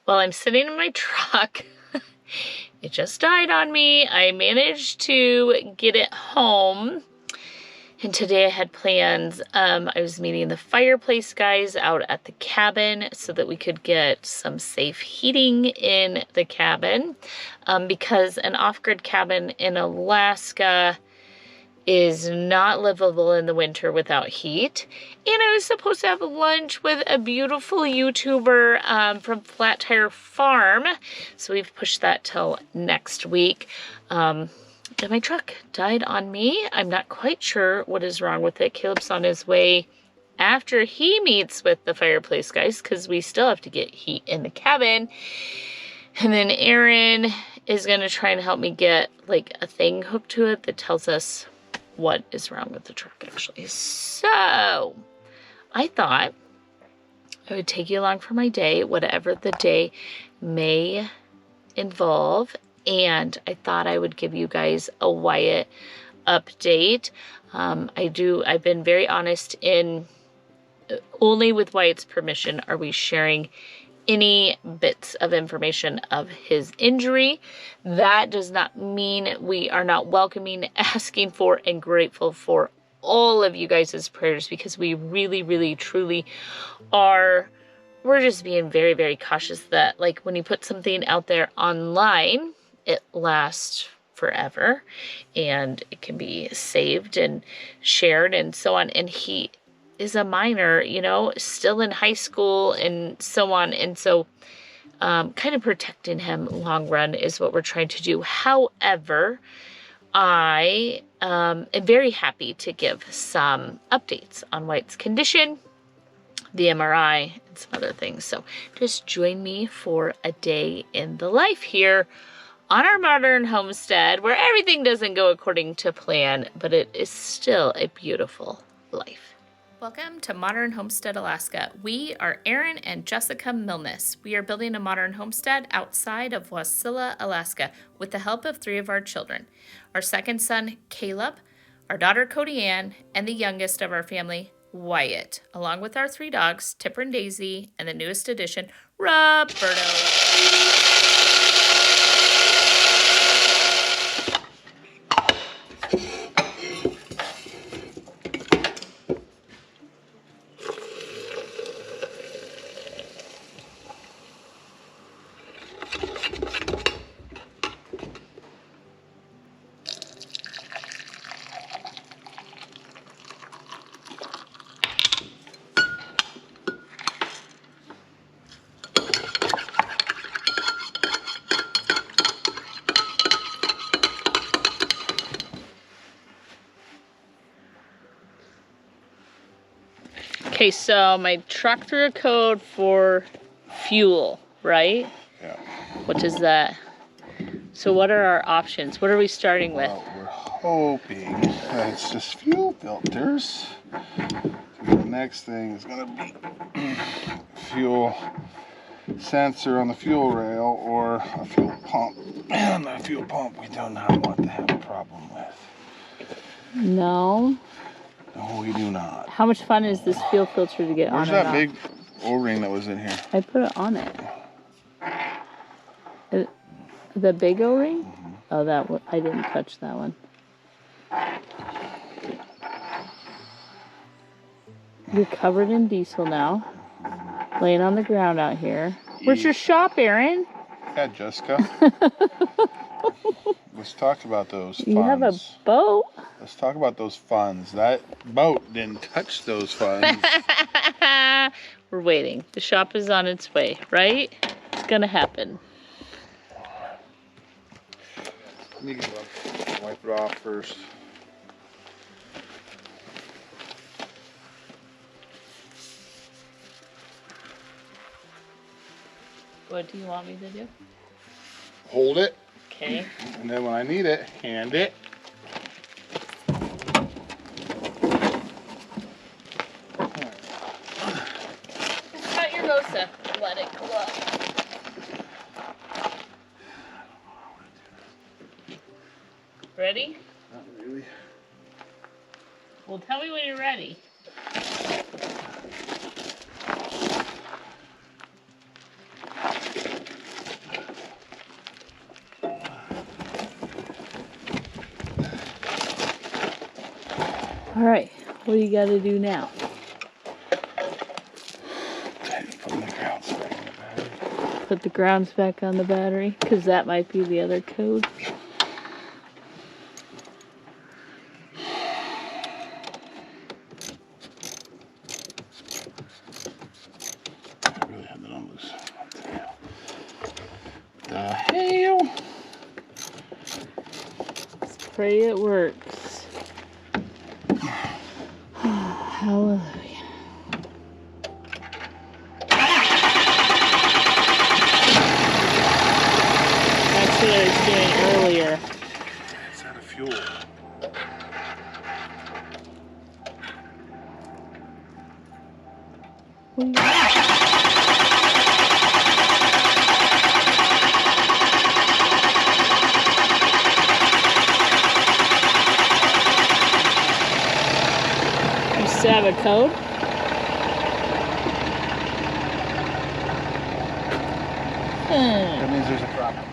Well, I'm sitting in my truck. It just died on me. I managed to get it home. And today I had plans. I was meeting the fireplace guys out at the cabin so that we could get some safe heating in the cabin. Because an off-grid cabin in Alaska is not livable in the winter without heat. And I was supposed to have lunch with a beautiful YouTuber from Flat Tire Farm. So we've pushed that till next week. And my truck died on me. I'm not quite sure what is wrong with it. Caleb's on his way after he meets with the fireplace guys because we still have to get heat in the cabin. And then Aaron is going to try and help me get like a thing hooked to it that tells us what is wrong with the truck actually. So I thought I would take you along for my day, whatever the day may involve. And I thought I would give you guys a Wyatt update. I've been very honest in only with Wyatt's permission are we sharing any bits of information of his injury. That does not mean we are not welcoming, asking for, and grateful for all of you guys' prayers because we really, really, truly are. We're just being very, very cautious that like when you put something out there online, it lasts forever and it can be saved and shared and so on. And he is a minor, you know, still in high school and so on. And so kind of protecting him long run is what we're trying to do. However, I am very happy to give some updates on Wyatt's condition, the MRI, and some other things. So just join me for a day in the life here on our modern homestead where everything doesn't go according to plan, but it is still a beautiful life. Welcome to Modern Homestead Alaska. We are Aaron and Jessica Milnes. We are building a modern homestead outside of Wasilla, Alaska, with the help of 3 of our children. Our second son, Caleb, our daughter, Cody Ann, and the youngest of our family, Wyatt, along with our 3 dogs, Tipper and Daisy, and the newest addition, Roberto. Okay, so my truck threw a code for fuel, right? Yeah. What is that? So what are our options? What are we starting with? Well, we're hoping that it's just fuel filters. The next thing is going to be fuel sensor on the fuel rail or a fuel pump. And the fuel pump we do not want to have a problem with. No. No, we do not. How much fun is this fuel filter to get Where's on and that off? big O-ring that was in here? I put it on it. The big O-ring? Mm-hmm. Oh, that one. I didn't touch that one. You're covered in diesel now. Laying on the ground out here. Where's your shop, Aaron? Yeah, Jessica. Let's talk about those funds. You have a boat? Let's talk about those funds. That boat didn't touch those funds. We're waiting. The shop is on its way, right? It's gonna happen. You can wipe it off first. What do you want me to do? Hold it. Okay. And then when I need it, hand it. Just cut your Rosa. Let it glow. Ready? Not really. Well, tell me when you're ready. All right, what do you got to do now? Put the grounds back on the battery, because that might be the other code. I really had that on loose. The hell? Let's pray it works. Hallelujah. That's what I was doing earlier. It's out of fuel. What do you still have a code? That means there's a problem.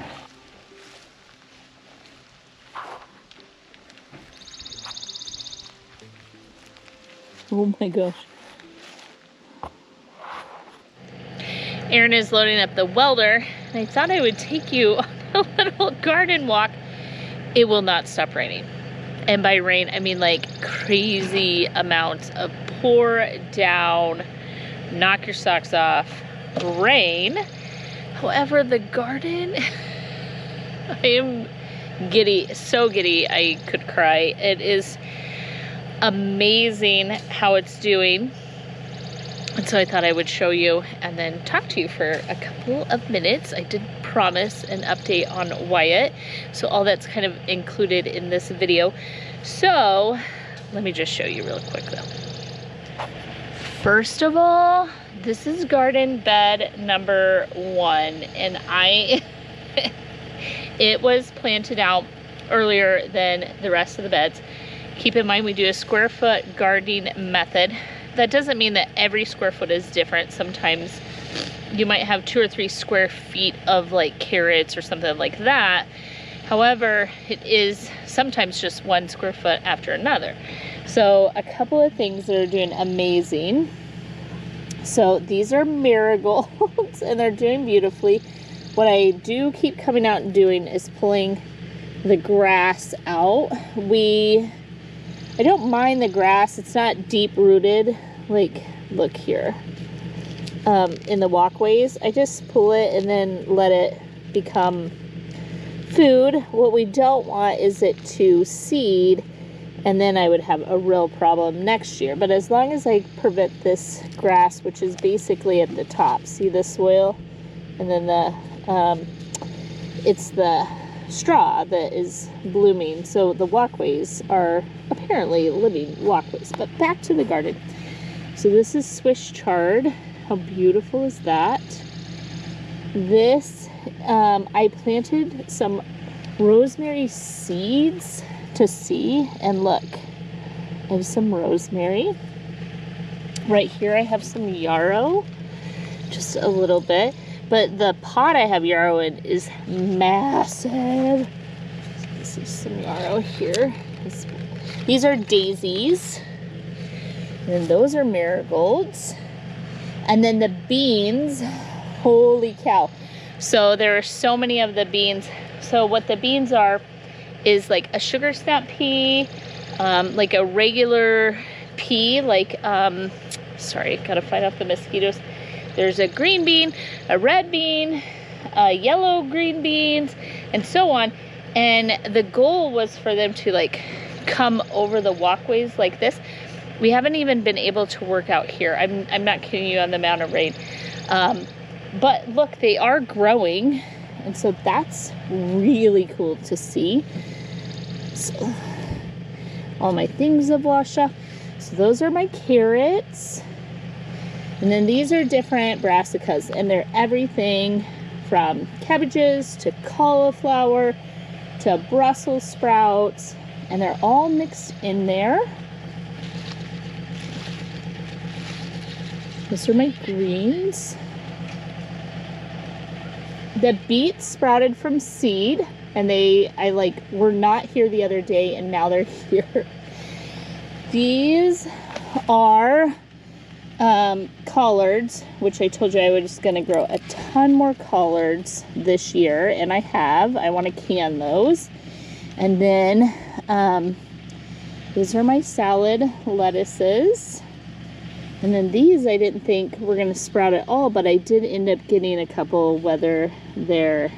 Oh my gosh. Aaron is loading up the welder, and I thought I would take you on a little garden walk. It will not stop raining. And by rain, I mean like crazy amounts of pour down, knock your socks off rain. However, the garden, I am giddy, so giddy I could cry. It is amazing how it's doing. And so I thought I would show you and then talk to you for a couple of minutes. I did promise an update on Wyatt, so all that's kind of included in this video. So let me just show you real quick though. First of all, this is garden bed number 1, and it was planted out earlier than the rest of the beds. Keep in mind we do a square foot gardening method. That doesn't mean that every square foot is different. Sometimes you might have 2 or 3 square feet of like carrots or something like that. However, it is sometimes just 1 square foot after another. So a couple of things that are doing amazing. So these are marigolds and they're doing beautifully. What I do keep coming out and doing is pulling the grass out. I don't mind the grass. It's not deep rooted. Like, look here. In the walkways, I just pull it and then let it become food. What we don't want is it to seed, and then I would have a real problem next year. But as long as I prevent this grass, which is basically at the top, see the soil, and then it's the straw that is blooming. So the walkways are apparently living walkways. But back to the garden. So this is Swiss chard. How beautiful is that? This, I planted some rosemary seeds to see, and look, I have some rosemary. Right here I have some yarrow, just a little bit. But the pot I have yarrow in is massive. So this is some yarrow here. These are daisies. And then those are marigolds. And then the beans, holy cow. So there are so many of the beans. So what the beans are is like a sugar snap pea, like a regular pea, like, sorry, gotta fight off the mosquitoes. There's a green bean, a red bean, yellow green beans, and so on. And the goal was for them to like come over the walkways like this. We haven't even been able to work out here. I'm not kidding you on the amount of rain. But look, they are growing. And so that's really cool to see. So, all my things have washed off. So those are my carrots. And then these are different brassicas, and they're everything from cabbages to cauliflower to Brussels sprouts, and they're all mixed in there. These are my greens. The beets sprouted from seed, and I were not here the other day, and now they're here. These are collards, which I told you I was going to grow a ton more collards this year, and I want to can those. And then these are my salad lettuces, and then these I didn't think were going to sprout at all, but I did end up getting a couple, whether they're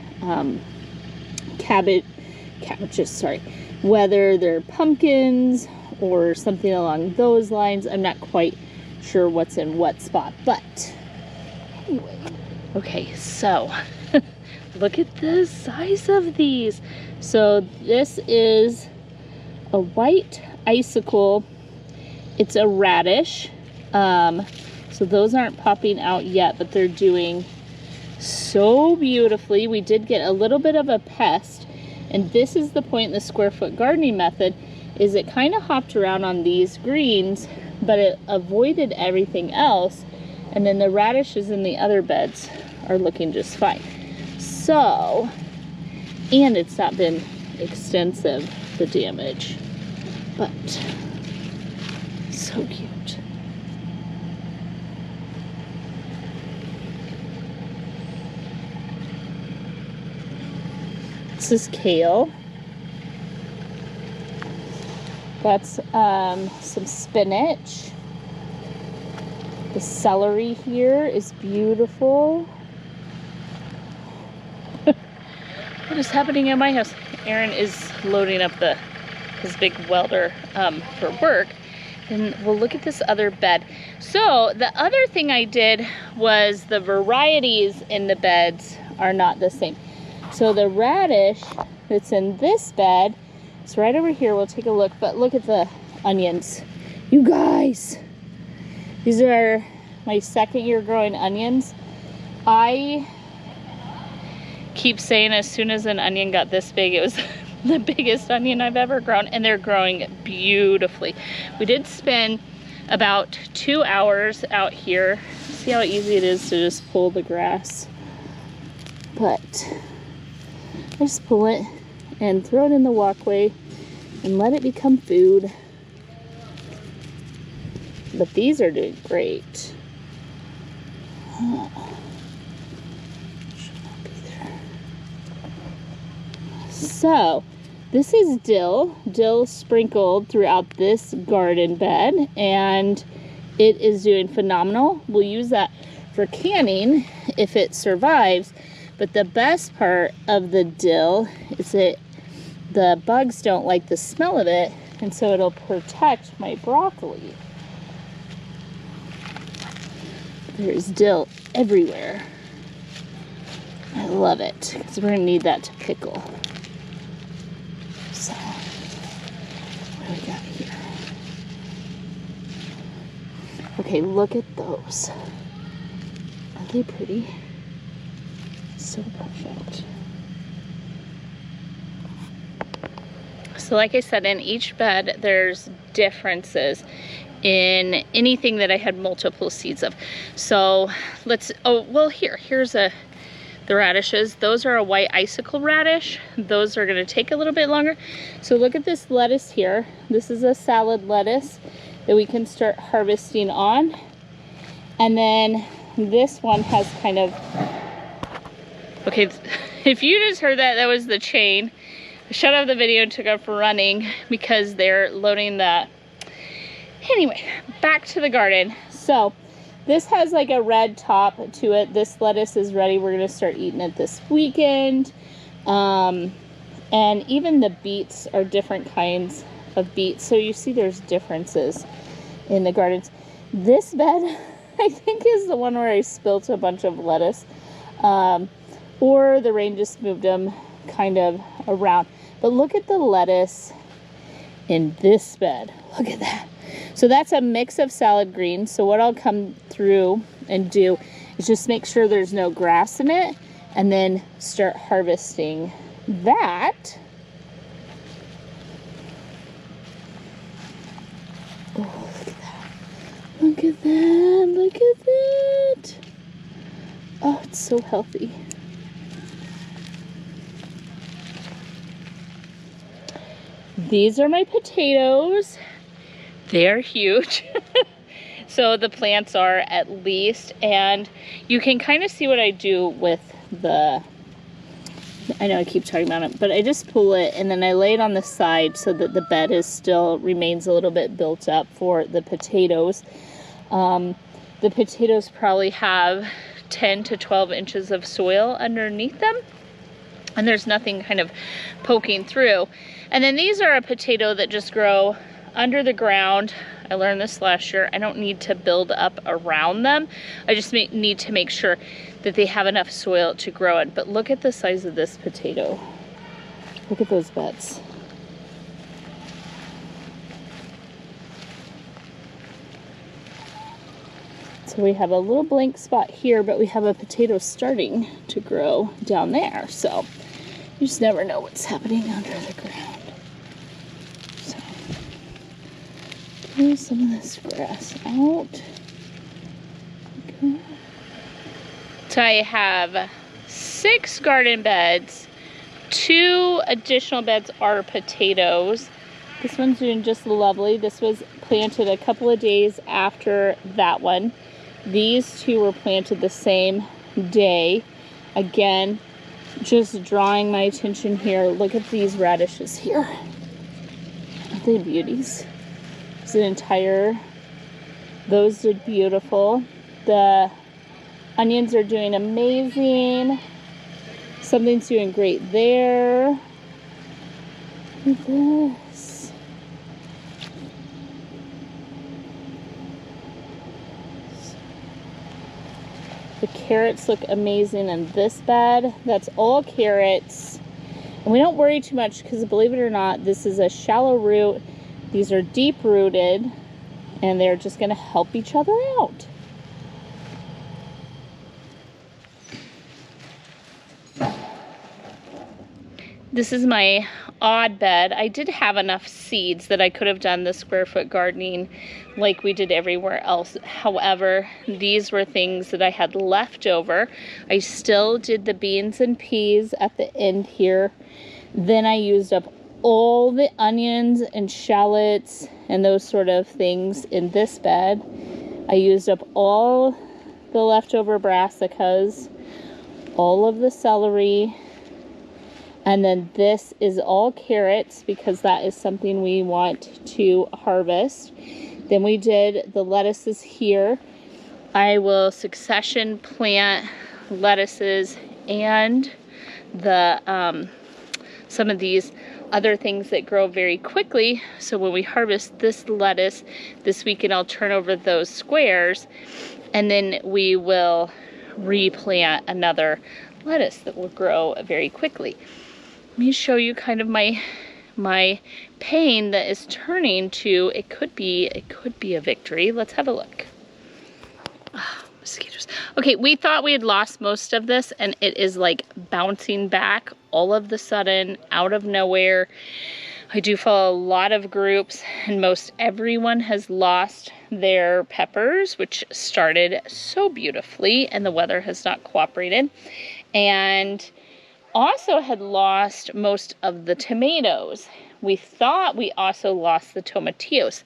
whether they're pumpkins or something along those lines. I'm not quite sure what's in what spot, but anyway. Okay, so look at the size of these. So this is a white icicle. It's a radish. So those aren't popping out yet, but they're doing so beautifully. We did get a little bit of a pest, and this is the point in the square foot gardening method, is it kind of hopped around on these greens, but it avoided everything else, and then the radishes in the other beds are looking just fine. So, and it's not been extensive, the damage, but so cute. This is kale. That's some spinach. The celery here is beautiful. What is happening at my house? Aaron is loading up his big welder for work. And we'll look at this other bed. So the other thing I did was the varieties in the beds are not the same. So the radish that's in this bed, it's right over here. We'll take a look, but look at the onions. You guys, these are my second year growing onions. I keep saying as soon as an onion got this big, it was the biggest onion I've ever grown, and they're growing beautifully. We did spend about 2 hours out here. See how easy it is to just pull the grass. But I just pull it and throw it in the walkway and let it become food. But these are doing great. Oh. Should not be there. So this is dill sprinkled throughout this garden bed, and it is doing phenomenal. We'll use that for canning if it survives. But the best part of the dill is that the bugs don't like the smell of it, and so it'll protect my broccoli. There's dill everywhere. I love it, because we're gonna need that to pickle. So, what do we got here? Okay, look at those. Are they pretty? So perfect. So like I said, in each bed there's differences in anything that I had multiple seeds of. So here's the radishes. Those are a white icicle radish. Those are going to take a little bit longer. So look at this lettuce here. This is a salad lettuce that we can start harvesting on. And then this one has kind of, okay, if you just heard that, that was the chain. I shut off the video and took off running because they're loading that. Anyway, back to the garden. So this has like a red top to it. This lettuce is ready. We're gonna start eating it this weekend. And even the beets are different kinds of beets. So you see there's differences in the gardens. This bed, I think, is the one where I spilt a bunch of lettuce. Or the rain just moved them kind of around. But look at the lettuce in this bed. Look at that. So that's a mix of salad greens. So what I'll come through and do is just make sure there's no grass in it, and then start harvesting that. Oh, look at that. Look at that. Look at that. Oh, it's so healthy. These are my potatoes. They're huge. So the plants are at least, and you can kind of see what I do with the, I know I keep talking about it, but I just pull it and then I lay it on the side so that the bed is still remains a little bit built up for the potatoes. The potatoes probably have 10 to 12 inches of soil underneath them, and there's nothing kind of poking through. And then these are a potato that just grow under the ground. I learned this last year. I don't need to build up around them. I just need to make sure that they have enough soil to grow it. But look at the size of this potato. Look at those beds. So we have a little blank spot here, but we have a potato starting to grow down there. So you just never know what's happening under the ground. Move some of this grass out. Okay. So I have 6 garden beds. 2 additional beds are potatoes. This one's doing just lovely. This was planted a couple of days after that one. These 2 were planted the same day. Again, just drawing my attention here. Look at these radishes here. Aren't they beauties? It's an entire, those did beautiful. The onions are doing amazing. Something's doing great there. Look at this. The carrots look amazing in this bed. That's all carrots. And we don't worry too much because, believe it or not, this is a shallow root. These are deep rooted, and they're just going to help each other out. This is my odd bed. I did have enough seeds that I could have done the square foot gardening like we did everywhere else. However, these were things that I had left over. I still did the beans and peas at the end here. Then I used up all the onions and shallots and those sort of things in this bed. I used up all the leftover brassicas, all of the celery, and then this is all carrots because that is something we want to harvest. Then we did the lettuces here. I will succession plant lettuces and the some of these other things that grow very quickly. So when we harvest this lettuce this weekend, I'll turn over those squares and then we will replant another lettuce that will grow very quickly. Let me show you kind of my pain that is turning to it could be a victory. Let's have a look. Oh, mosquitoes. Okay, we thought we had lost most of this and it is like bouncing back all of the sudden out of nowhere. I do follow a lot of groups and most everyone has lost their peppers, which started so beautifully, and the weather has not cooperated, and also had lost most of the tomatoes. We thought we also lost the tomatillos.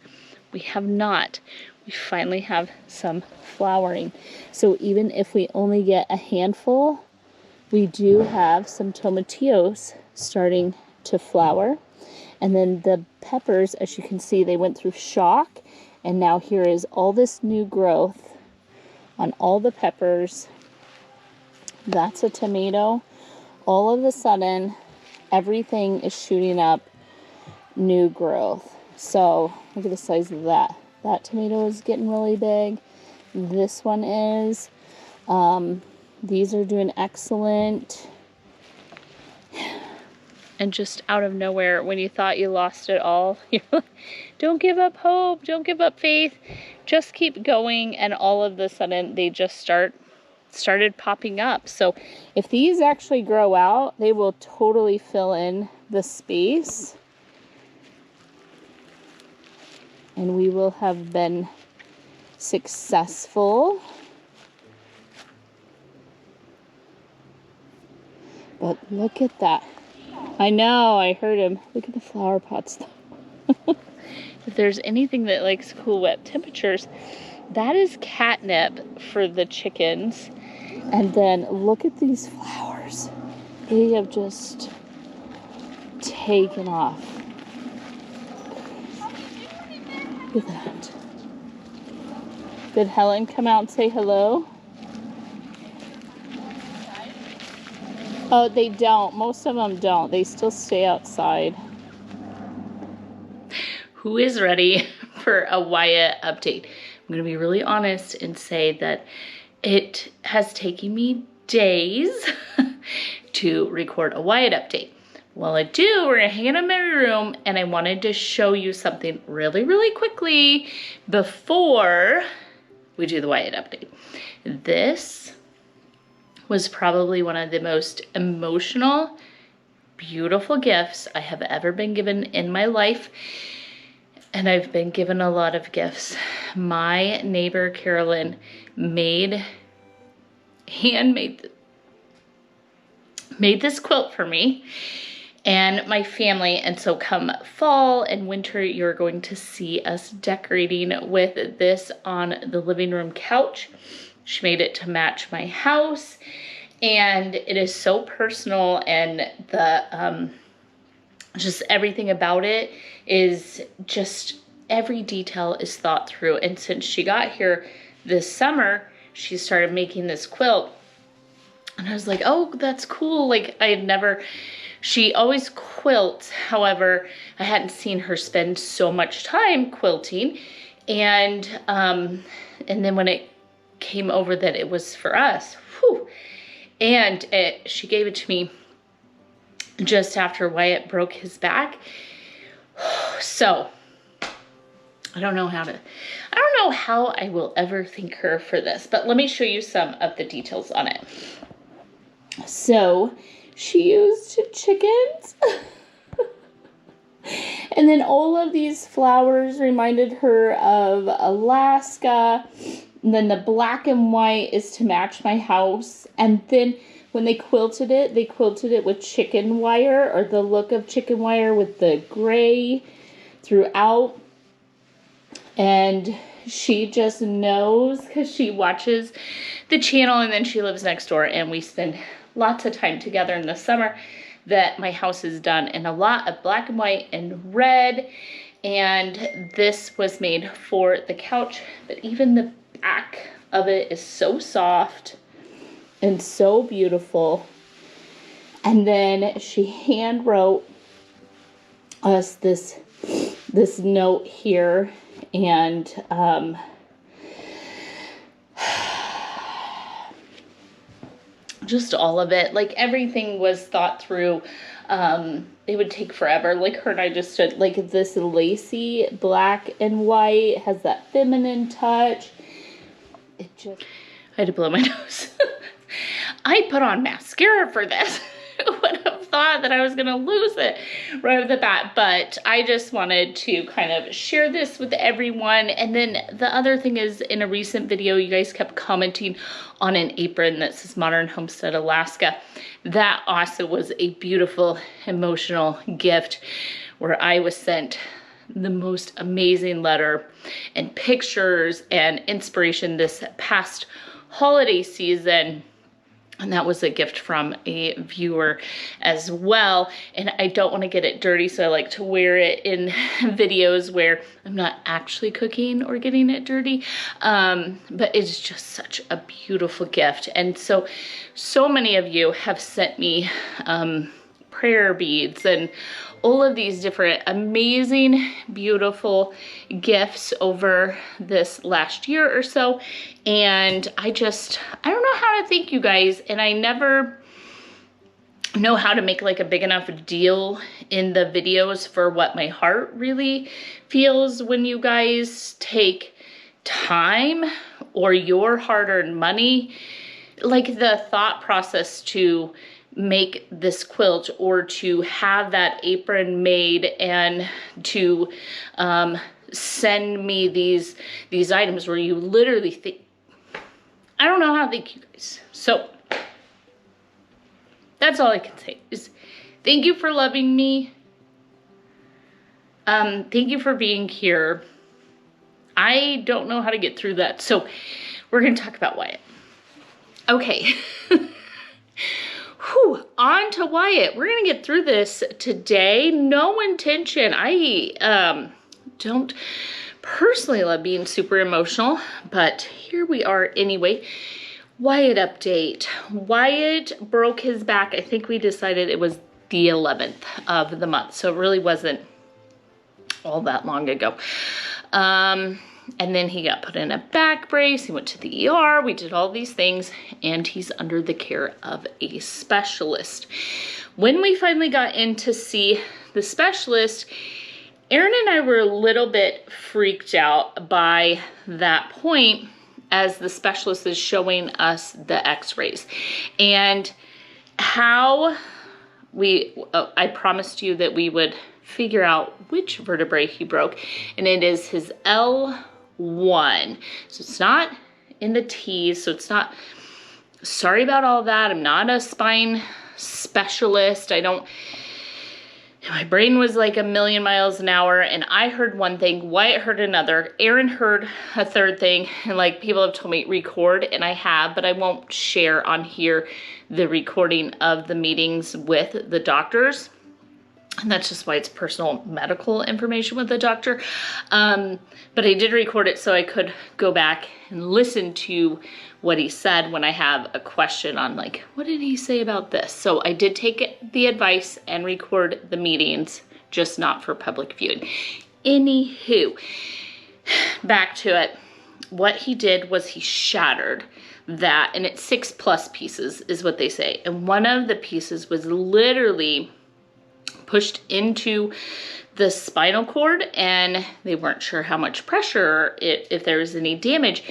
We have not. We finally have some flowering. So even if we only get a handful, we do have some tomatillos starting to flower. And then the peppers, as you can see, they went through shock. And now here is all this new growth on all the peppers. That's a tomato. All of a sudden, everything is shooting up new growth. So look at the size of that. That tomato is getting really big. This one is. These are doing excellent. And just out of nowhere, when you thought you lost it all, you're like, don't give up hope, don't give up faith, just keep going. And all of a sudden, they just started popping up. So if these actually grow out, they will totally fill in the space. And we will have been successful. But look at that. I know, I heard him. Look at the flower pots though. if there's anything that likes cool, wet temperatures, that is catnip for the chickens. And then look at these flowers. They have just taken off. Look at that. Did Helen come out and say hello? Oh, they don't. Most of them don't. They still stay outside. Who is ready for a Wyatt update? I'm going to be really honest and say that it has taken me days to record a Wyatt update. While I do, we're going to hang it in my room, and I wanted to show you something really, really quickly before we do the Wyatt update. This was probably one of the most emotional, beautiful gifts I have ever been given in my life. And I've been given a lot of gifts. My neighbor, Carolyn, made this quilt for me and my family. And so come fall and winter, you're going to see us decorating with this on the living room couch. She made it to match my house, and it is so personal, and the just everything about it is just, every detail is thought through. And since she got here this summer, she started making this quilt, and I was like, oh, that's cool. Like, I had never, she always quilts. However, I hadn't seen her spend so much time quilting. And then when it came over that it was for us, whew, and she gave it to me just after Wyatt broke his back. So I don't know how I will ever thank her for this, but let me show you some of the details on it. So she used chickens. And then all of these flowers reminded her of Alaska. And then the black and white is to match my house. And then when they quilted it with chicken wire, or the look of chicken wire with the gray throughout. And she just knows, because she watches the channel, and then she lives next door, and we spend lots of time together in the summer, that my house is done in a lot of black and white and red. And this was made for the couch, but even the back of it is so soft and so beautiful. And then she hand wrote us this note here, and just all of it, like everything was thought through. It would take forever. Like her and I just stood, like this lacy black and white has that feminine touch. I had to blow my nose. I put on mascara for this. Who would have thought that I was gonna lose it right off the bat? But I just wanted to kind of share this with everyone. And then the other thing is, in a recent video, you guys kept commenting on an apron that says Modern Homestead Alaska. That also was a beautiful, emotional gift, where I was sent the most amazing letter and pictures and inspiration this past holiday season. And that was a gift from a viewer as well. And I don't want to get it dirty, so I like to wear it in videos where I'm not actually cooking or getting it dirty. But it's just such a beautiful gift. And so many of you have sent me prayer beads and all of these different amazing, beautiful gifts over this last year or so. And I don't know how to thank you guys. And I never know how to make like a big enough deal in the videos for what my heart really feels when you guys take time or your hard-earned money, like the thought process to make this quilt or to have that apron made and to send me these items where you literally think, I don't know how to thank you guys. So that's all I can say is thank you for loving me. Thank you for being here. I don't know how to get through that, so we're gonna talk about Wyatt. Okay. Whew, on to Wyatt. We're gonna get through this today. No intention. I don't personally love being super emotional, but here we are anyway. Wyatt update. Wyatt broke his back. I think we decided it was the 11th of the month, so it really wasn't all that long ago. And then he got put in a back brace. He went to the ER. We did all these things, and he's under the care of a specialist. When we finally got in to see the specialist, Aaron and I were a little bit freaked out by that point as the specialist is showing us the x-rays and how I promised you that we would figure out which vertebrae he broke, and it is his L1. So it's not in the T's, so it's not, sorry about all that. I'm not a spine specialist. My brain was like a million miles an hour, and I heard one thing, Wyatt heard another, Aaron heard a third thing, and like people have told me record, and I have, but I won't share on here the recording of the meetings with the doctors. And that's just why it's personal medical information with the doctor. But I did record it so I could go back and listen to what he said when I have a question on like, what did he say about this? So I did take the advice and record the meetings, just not for public viewing. Anywho, back to it. What he did was he shattered that, and it's 6+ pieces is what they say. And one of the pieces was literally pushed into the spinal cord, and they weren't sure how much pressure, if there was any damage.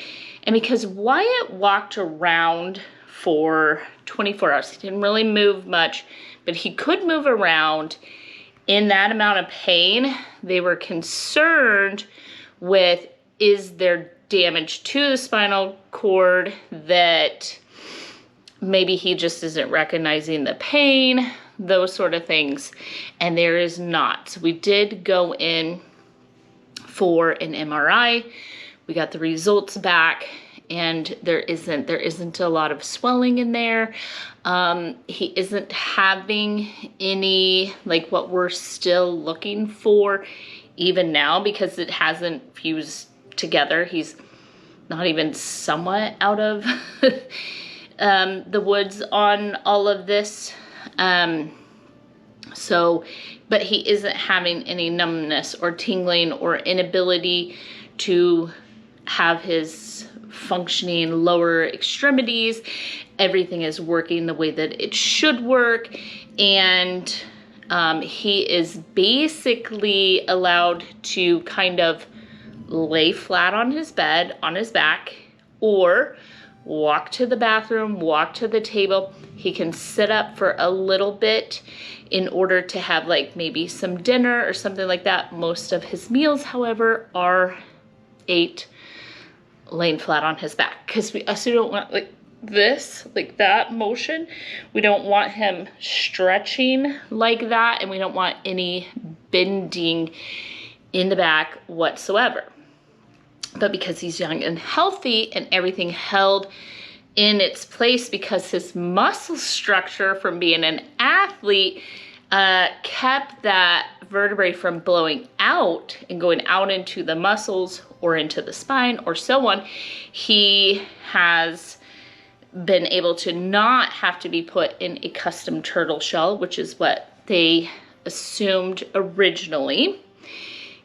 And because Wyatt walked around for 24 hours, he didn't really move much, but he could move around in that amount of pain. They were concerned with, is there damage to the spinal cord that maybe he just isn't recognizing the pain, those sort of things, and there is not. So we did go in for an MRI. We got the results back, and there isn't a lot of swelling in there. He isn't having any, like what we're still looking for even now, because it hasn't fused together. He's not even somewhat out of the woods on all of this. But he isn't having any numbness or tingling or inability to have his functioning lower extremities. Everything is working the way that it should work. And he is basically allowed to kind of lay flat on his bed, on his back, or walk to the bathroom, walk to the table. He can sit up for a little bit in order to have like maybe some dinner or something like that. Most of his meals, however, are ate laying flat on his back, because we also don't want like this, like that motion. We don't want him stretching like that, and we don't want any bending in the back whatsoever. But because he's young and healthy and everything held in its place, because his muscle structure from being an athlete kept that vertebrae from blowing out and going out into the muscles or into the spine or so on, he has been able to not have to be put in a custom turtle shell, which is what they assumed originally.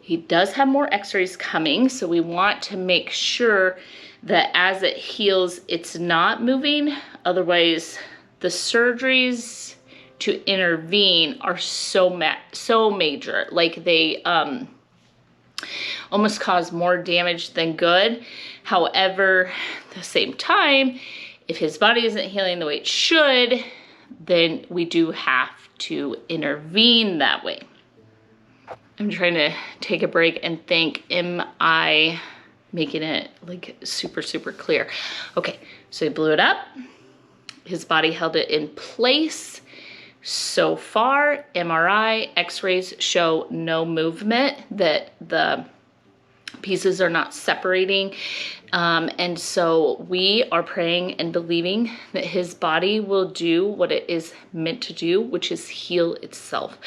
He does have more x-rays coming, so we want to make sure that as it heals, it's not moving. Otherwise, the surgeries to intervene are so major. Like they almost cause more damage than good. However, at the same time, if his body isn't healing the way it should, then we do have to intervene that way. I'm trying to take a break and think, am I making it like super, super clear? Okay, so he blew it up. His body held it in place So far, MRI, x-rays show no movement, that the pieces are not separating. And so we are praying and believing that his body will do what it is meant to do, which is heal itself.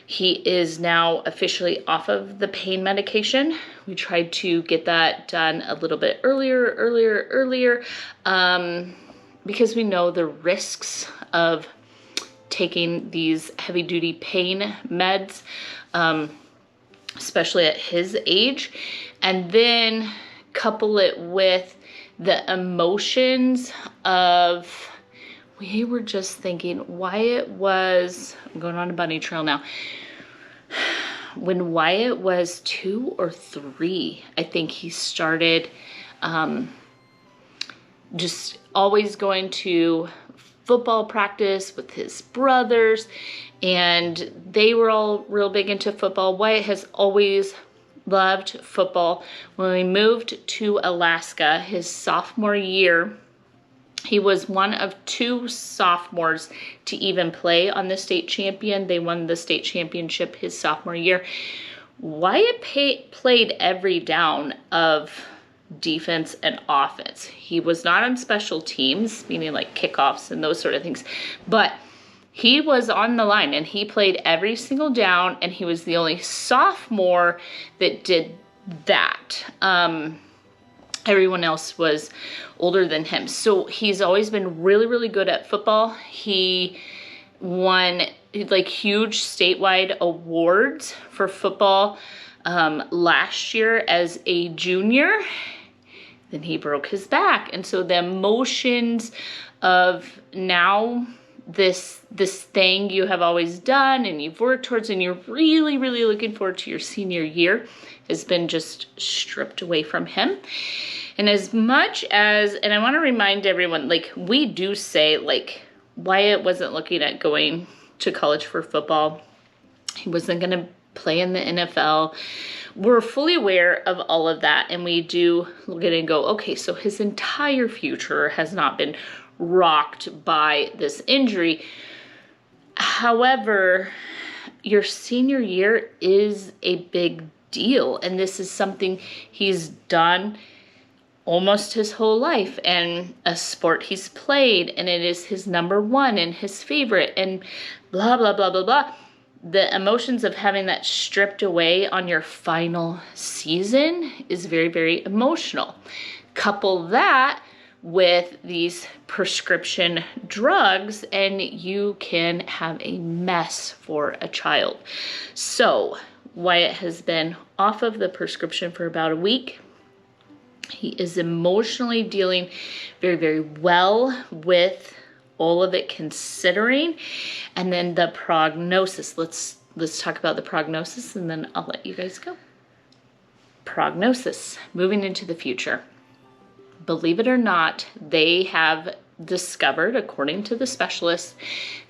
He is now officially off of the pain medication. We tried to get that done a little bit earlier, because we know the risks of taking these heavy duty pain meds, especially at his age, and then couple it with the emotions of, we were just thinking Wyatt was, I'm going on a bunny trail now, when Wyatt was 2 or 3, I think he started just always going to football practice with his brothers, and they were all real big into football. Wyatt has always loved football. When we moved to Alaska his sophomore year, he was one of 2 sophomores to even play on the state champion. They won the state championship his sophomore year. Wyatt played every down of defense and offense. He was not on special teams, meaning like kickoffs and those sort of things, but he was on the line and he played every single down, and he was the only sophomore that did that. Everyone else was older than him. So he's always been really, really good at football. He won like huge statewide awards for football last year as a junior. Then he broke his back. And so the emotions of now this thing you have always done and you've worked towards and you're really, really looking forward to your senior year has been just stripped away from him. And as much as, and I want to remind everyone, like, we do say, like, Wyatt wasn't looking at going to college for football. He wasn't going to play in the NFL. We're fully aware of all of that, and we do look at it and go, okay, so his entire future has not been rocked by this injury. However, your senior year is a big deal, and this is something he's done almost his whole life, and a sport he's played, and it is his #1 and his favorite, and blah, blah, blah, blah, blah. The emotions of having that stripped away on your final season is very, very emotional. Couple that with these prescription drugs, and you can have a mess for a child. So Wyatt has been off of the prescription for about a week. He is emotionally dealing very, very well with all of it, considering. And then the prognosis, let's talk about the prognosis, and then I'll let you guys go. Prognosis, moving into the future. Believe it or not, they have discovered, according to the specialists,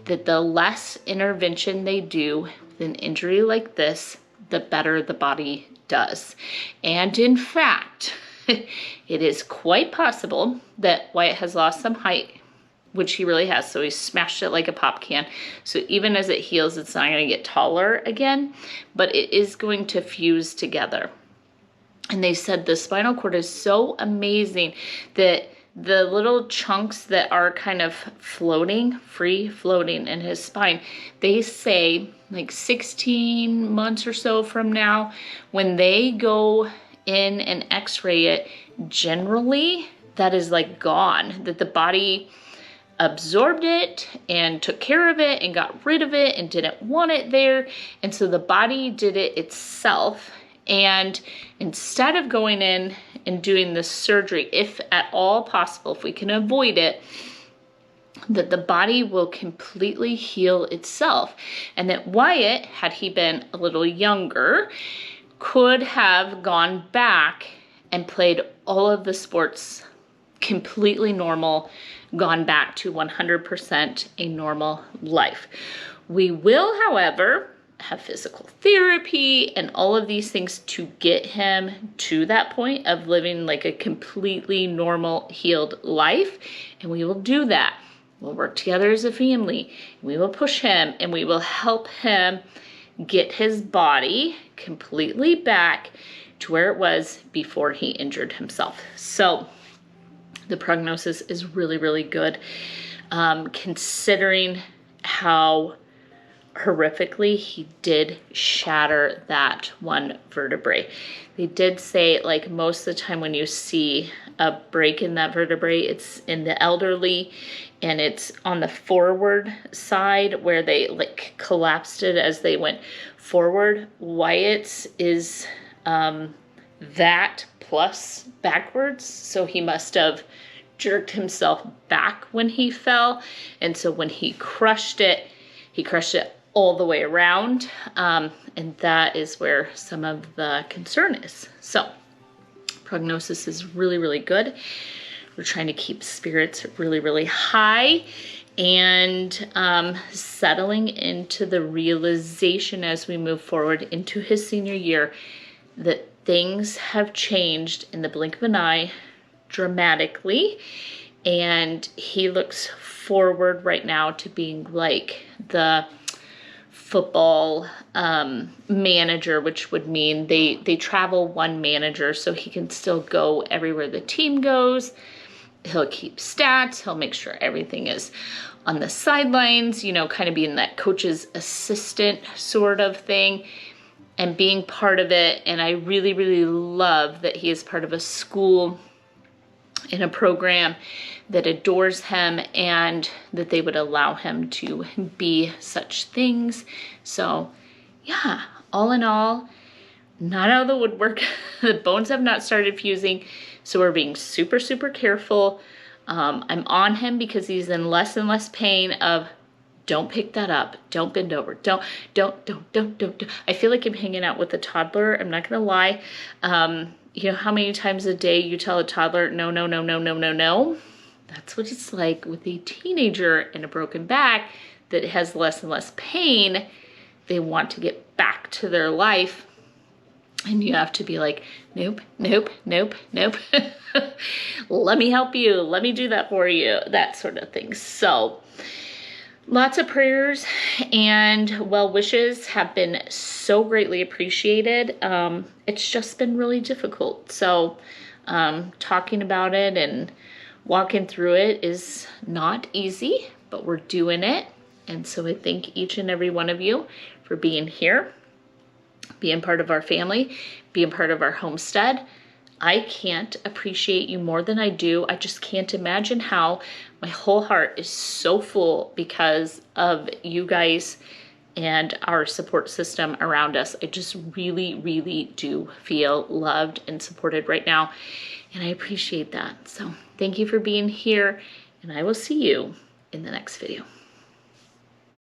that the less intervention they do with an injury like this, the better the body does. And in fact, it is quite possible that Wyatt has lost some height, which he really has. So he smashed it like a pop can. So even as it heals, it's not going to get taller again, but it is going to fuse together. And they said the spinal cord is so amazing that the little chunks that are kind of floating, free floating in his spine, they say like 16 months or so from now, when they go in and x-ray it, generally that is like gone, that the body absorbed it and took care of it and got rid of it and didn't want it there. And so the body did it itself. And instead of going in and doing the surgery, if at all possible, if we can avoid it, that the body will completely heal itself. And that Wyatt, had he been a little younger, could have gone back and played all of the sports completely normal, gone back to 100% a normal life. We will, however, have physical therapy and all of these things to get him to that point of living like a completely normal, healed life. And we will do that. We'll work together as a family. We will push him and we will help him get his body completely back to where it was before he injured himself. So the prognosis is really, really good, considering how horrifically he did shatter that one vertebrae. They did say, like, most of the time when you see a break in that vertebrae, it's in the elderly and it's on the forward side where they like collapsed it as they went forward. Wyatt's is that plus backwards, so he must have jerked himself back when he fell, and so when he crushed it all the way around, and that is where some of the concern is. So prognosis is really, really good. We're trying to keep spirits really, really high, and settling into the realization as we move forward into his senior year that things have changed in the blink of an eye dramatically, and he looks forward right now to being like the football manager, which would mean they travel one manager, so he can still go everywhere the team goes. He'll keep stats, he'll make sure everything is on the sidelines, you know, kind of being that coach's assistant sort of thing and being part of it. And I really, really love that he is part of a school in a program that adores him and that they would allow him to be such things. So yeah, all in all, not out of the woodwork. The bones have not started fusing, so we're being super, super careful. I'm on him because he's in less and less pain of don't pick that up, don't bend over, don't. I feel like I'm hanging out with a toddler, I'm not gonna lie. You know how many times a day you tell a toddler, no, no, no, no, no, no, no? That's what it's like with a teenager and a broken back that has less and less pain. They want to get back to their life, and you have to be like, nope, nope, nope, nope. Let me help you. Let me do that for you. That sort of thing. So lots of prayers and well wishes have been so greatly appreciated. It's just been really difficult. So talking about it and walking through it is not easy, but we're doing it. And so I thank each and every one of you for being here, being part of our family, being part of our homestead. I can't appreciate you more than I do. I just can't imagine how. My whole heart is so full because of you guys and our support system around us. I just really, really do feel loved and supported right now, and I appreciate that. So thank you for being here, and I will see you in the next video.